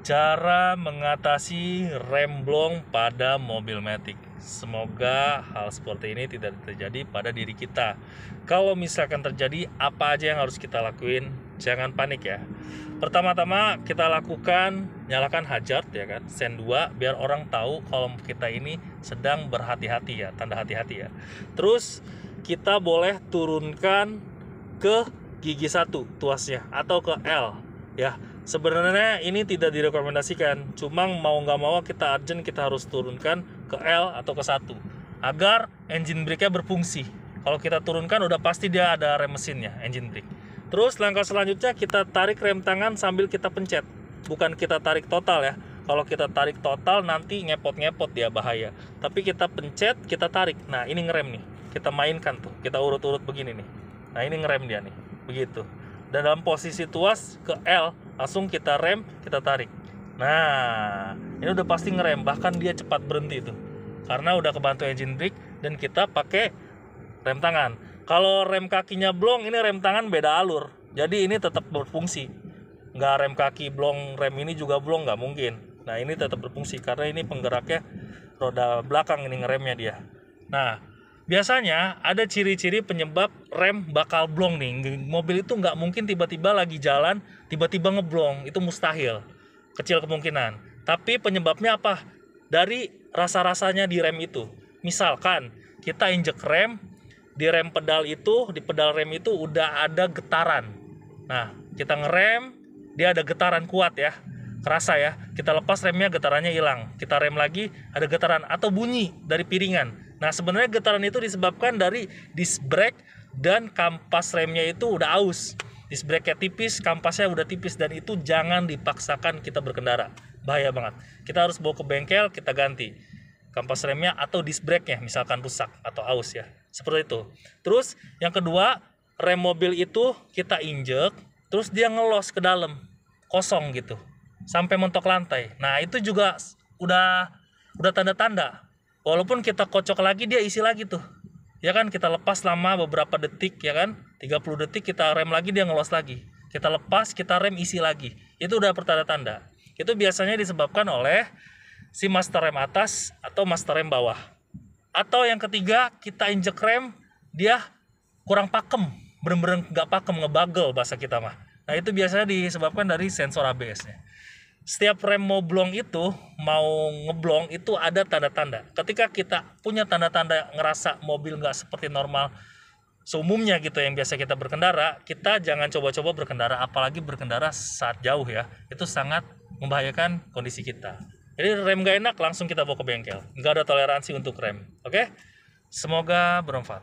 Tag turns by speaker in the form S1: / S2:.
S1: Cara mengatasi rem blong pada mobil matic. Semoga hal seperti ini tidak terjadi pada diri kita. Kalau misalkan terjadi, apa aja yang harus kita lakuin? Jangan panik ya. Pertama-tama kita lakukan nyalakan hazard ya kan, sen 2 biar orang tahu kalau kita ini sedang berhati-hati ya, tanda hati-hati ya. Terus kita boleh turunkan ke gigi 1 tuasnya atau ke L ya. Sebenarnya ini tidak direkomendasikan, cuma mau nggak mau kita urgent, kita harus turunkan ke L atau ke 1 agar engine brake-nya berfungsi. Kalau kita turunkan udah pasti dia ada rem mesinnya, engine brake. Terus langkah selanjutnya kita tarik rem tangan sambil kita pencet, bukan kita tarik total ya. Kalau kita tarik total nanti ngepot-ngepot dia, bahaya. Tapi kita pencet, kita tarik. Nah ini ngerem nih, kita mainkan tuh, kita urut-urut begini nih. Nah ini ngerem dia nih, begitu. Dan dalam posisi tuas ke L, langsung kita rem, kita tarik. Nah, ini udah pasti ngerem, bahkan dia cepat berhenti itu. Karena udah kebantu engine brake dan kita pakai rem tangan. Kalau rem kakinya blong, ini rem tangan beda alur. Jadi ini tetap berfungsi. Nggak rem kaki blong, rem ini juga blong, nggak mungkin. Nah, ini tetap berfungsi karena ini penggeraknya roda belakang, ini ngeremnya dia. Nah, biasanya ada ciri-ciri penyebab rem bakal blong nih. Mobil itu nggak mungkin tiba-tiba lagi jalan, tiba-tiba ngeblong. Itu mustahil. Kecil kemungkinan. Tapi penyebabnya apa? Dari rasa-rasanya di rem itu. Misalkan kita injek rem, di rem pedal itu, di pedal rem itu udah ada getaran. Nah, kita ngerem, dia ada getaran kuat ya. Kerasa ya. Kita lepas remnya, getarannya hilang. Kita rem lagi, ada getaran atau bunyi dari piringan. Nah sebenarnya getaran itu disebabkan dari disc brake dan kampas remnya itu udah aus. Disc brake-nya tipis, kampasnya udah tipis, dan itu jangan dipaksakan kita berkendara. Bahaya banget. Kita harus bawa ke bengkel, kita ganti kampas remnya atau disc brake-nya misalkan rusak atau aus ya. Seperti itu. Terus yang kedua, rem mobil itu kita injek, terus dia ngelos ke dalam, kosong gitu, sampai mentok lantai. Nah itu juga udah tanda-tanda. Walaupun kita kocok lagi, dia isi lagi tuh. Ya kan, kita lepas lama beberapa detik ya kan. 30 detik kita rem lagi, dia ngelos lagi. Kita lepas, kita rem, isi lagi. Itu udah pertanda-tanda. Itu biasanya disebabkan oleh si master rem atas atau master rem bawah. Atau yang ketiga, kita injek rem, dia kurang pakem. Bener-bener nggak pakem, ngebagel bahasa kita mah. Nah itu biasanya disebabkan dari sensor ABS-nya. Setiap rem mau blong itu, mau ngeblong itu ada tanda-tanda. Ketika kita punya tanda-tanda ngerasa mobil nggak seperti normal seumumnya gitu yang biasa kita berkendara, kita jangan coba-coba berkendara, apalagi berkendara saat jauh ya. Itu sangat membahayakan kondisi kita. Jadi rem nggak enak, langsung kita bawa ke bengkel. Nggak ada toleransi untuk rem. Oke? Semoga bermanfaat.